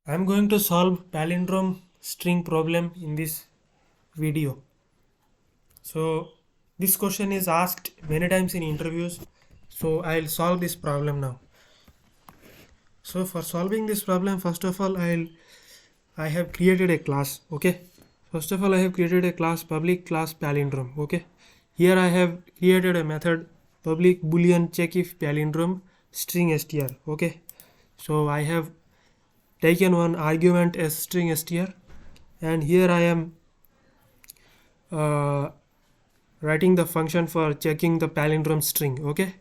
I'm going to solve palindrome string problem in this video. So this question is asked many times in interviews. So I'll solve this problem now. So for solving this problem, first of all, I have created a class. Okay. First of all, I have created a class public class palindrome. Okay. Here I have created a method public boolean check if palindrome string str. Okay. So I have taken one argument as string str, and here I am uh, writing the function for checking the palindrome string. Okay,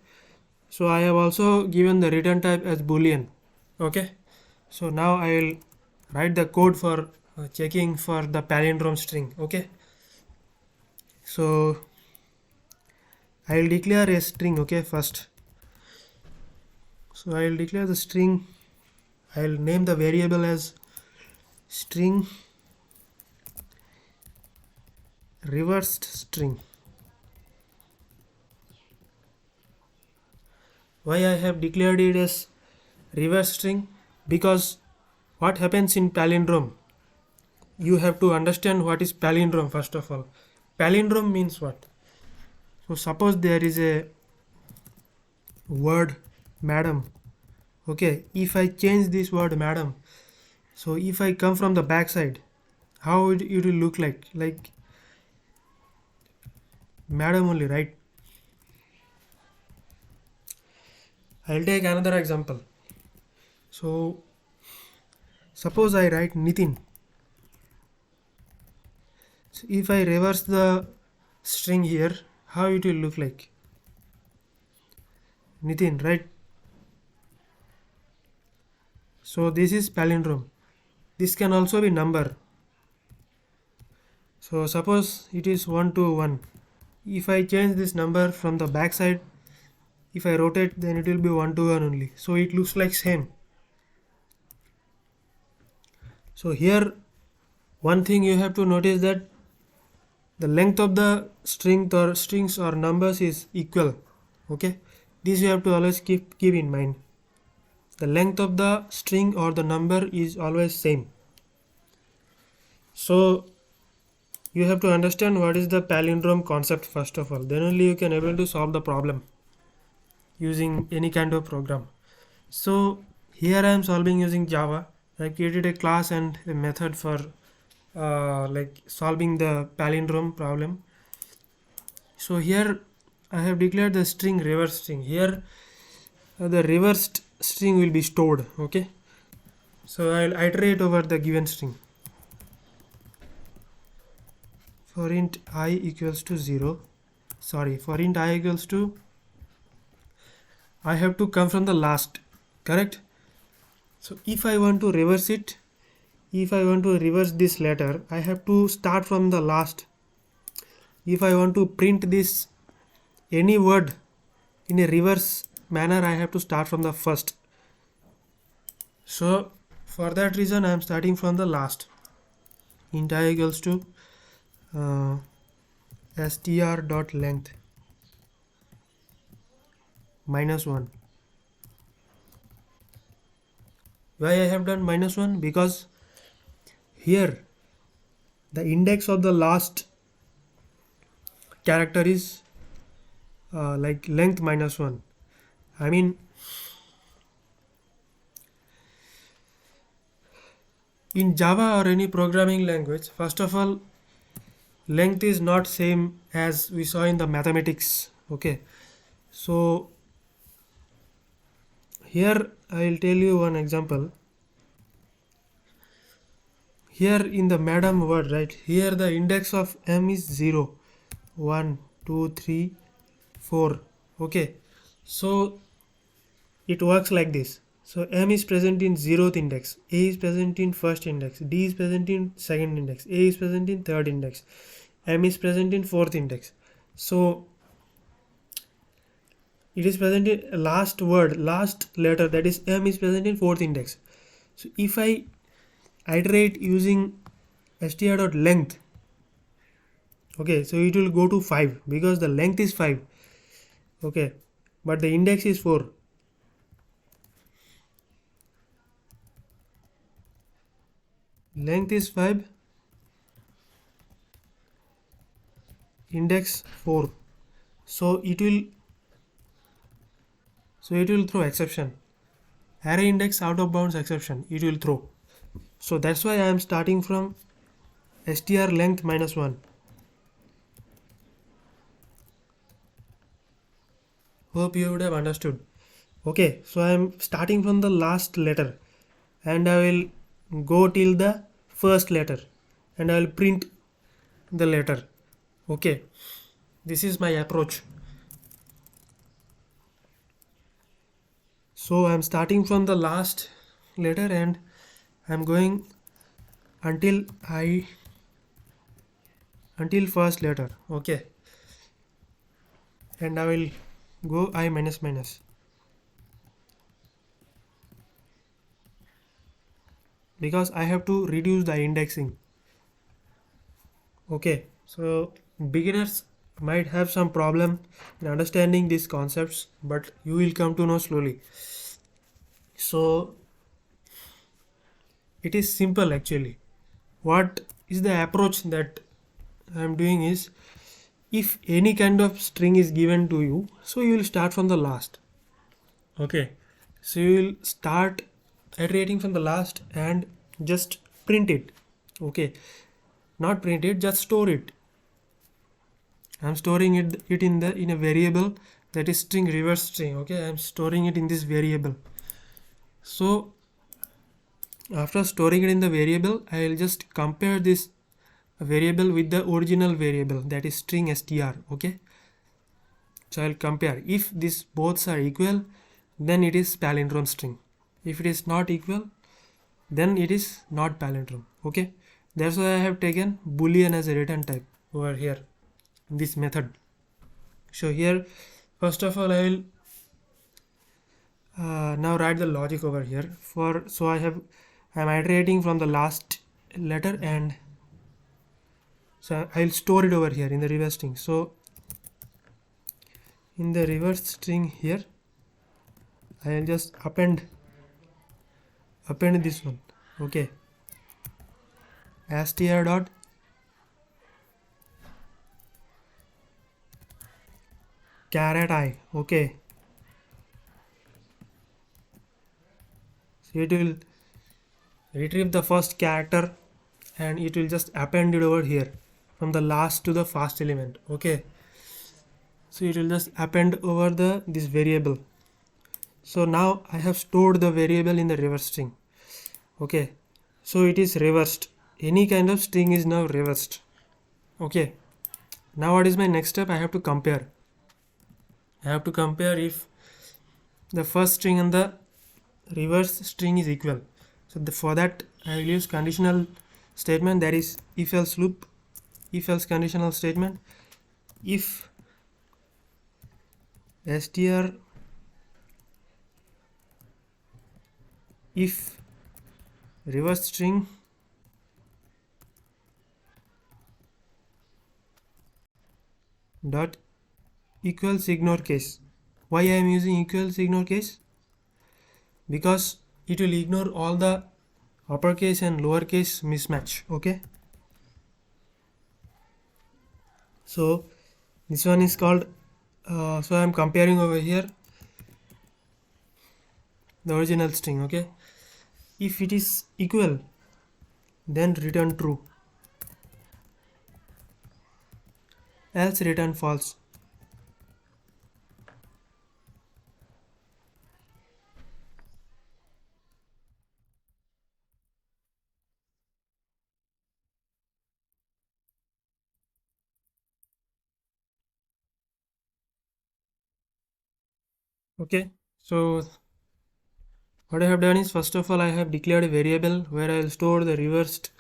so I have also given the return type as boolean. Okay, so now I will write the code for checking for the palindrome string. Okay, so I will declare a string. Okay, first, so I will declare the string. I will name the variable as string reversed string. Why I have declared it as reverse string? Because what happens in palindrome, you have to understand what is palindrome. First of all, palindrome means what? So suppose there is a word madam. Okay, if I change this word madam, so if I come from the back side, how it will look like madam only, right? I'll take another example. So suppose I write Nitin. So if I reverse the string here, how it will look like? Nitin, right? So this is palindrome. This can also be number. So suppose it is 1 to 1. If I change this number from the back side, if I rotate, then it will be 1 to 1 only. So it looks like same. So here one thing you have to notice that the length of the strings or numbers is equal. Okay, this you have to always keep in mind. The length of the string or the number is always same. So you have to understand what is the palindrome concept first of all, then only you can able to solve the problem using any kind of program. So here I am solving using Java. I created a class and a method for like solving the palindrome problem. So here I have declared the string reverse string. Here the reversed string will be stored. Okay, so I'll iterate over the given string. For int I equals to 0, sorry, for int I equals to, I have to come from the last, correct? So if I want to reverse it, if I want to reverse this letter, I have to start from the last. If I want to print this any word in a reverse manner, I have to start from the first. So for that reason I am starting from the last. Int I equals to str dot length -1. Why I have done -1? Because here the index of the last character is like length -1. I mean, in Java or any programming language, first of all, length is not same as we saw in the mathematics. Okay, so here I will tell you one example. Here in the madam word, right, here the index of m is 0, 1, 2, 3, 4. Okay, so it works like this. So m is present in 0th index, a is present in first index, d is present in second index, a is present in third index, m is present in fourth index. So it is present in last word, last letter, that is m is present in fourth index. So if I iterate using str.length, okay, so it will go to 5 because the length is 5. Okay, but the index is 4. length is 5, index 4. So it will throw exception. Array index out of bounds exception it will throw. So that's why I am starting from str length -1. Hope you would have understood. Okay, so I am starting from the last letter and I will go till the first letter and I will print the letter. Okay, this is my approach. So I am starting from the last letter and I am going until first letter. Okay, and I will go I minus minus. Because I have to reduce the indexing. Okay, so beginners might have some problem in understanding these concepts, but you will come to know slowly. So it is simple actually. What is the approach that I am doing is, if any kind of string is given to you, so you will start from the last. Okay, so you will start iterating from the last and just print it. Okay, not print it, just store it. I'm storing it in a variable that is string reverse string. Okay, I'm storing it in this variable. So after storing it in the variable, I will just compare this variable with the original variable, that is string str. Okay, so I'll compare. If these both are equal, then it is palindrome string. If it is not equal, then it is not palindrome. Okay, that's why I have taken boolean as a return type over here in this method. So here, first of all, I will now write the logic over here. So I am iterating from the last letter, and so I will store it over here in the reverse string. So in the reverse string here, I will just append this one. Okay, str dot caret I. Okay, so it will retrieve the first character and it will just append it over here from the last to the first element. Okay, so it will just append over this variable. So now I have stored the variable in the reverse string. Okay, so it is reversed. Any kind of string is now reversed. Okay, now what is my next step? I have to compare. I have to compare if the first string and the reverse string is equal. So for that I will use conditional statement, that is if else loop, if else conditional statement. If str if reverse string dot equals ignore case. Why I am using equals ignore case? Because it will ignore all the uppercase and lowercase mismatch. Okay, so this one is called so I am comparing over here the original string. Okay, if it is equal, then return true, else return false. Okay, so what I have done is, first of all I have declared a variable where I will store the reversed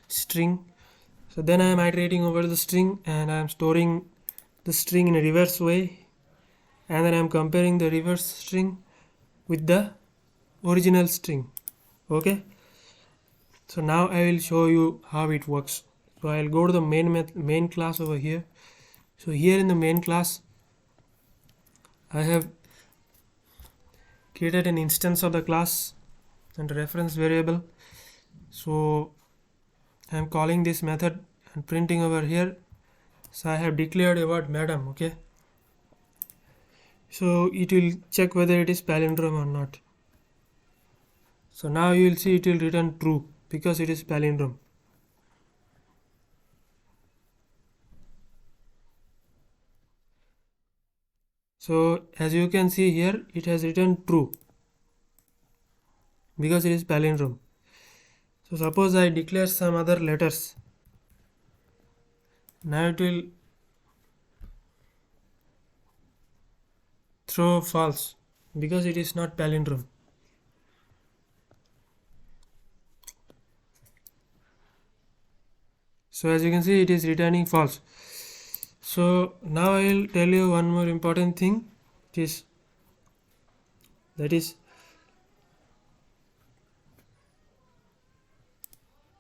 string. So then I am iterating over the string and I am storing the string in a reverse way, and then I am comparing the reverse string with the original string. Okay, so now I will show you how it works. So I will go to the main class over here. So here in the main class I have created an instance of the class and reference variable. So I am calling this method and printing over here. So I have declared a word madam. Okay, so it will check whether it is palindrome or not. So now you will see it will return true because it is palindrome. So as you can see here, it has written true because it is palindrome. So suppose I declare some other letters. Now it will throw false because it is not palindrome. So as you can see, it is returning false. So now I will tell you one more important thing, that is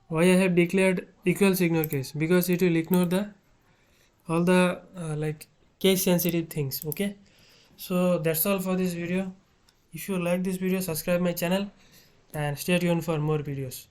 why I have declared equals ignore case, because it will ignore the all the like case sensitive things. Okay, so that's all for this video. If you like this video, subscribe my channel and stay tuned for more videos.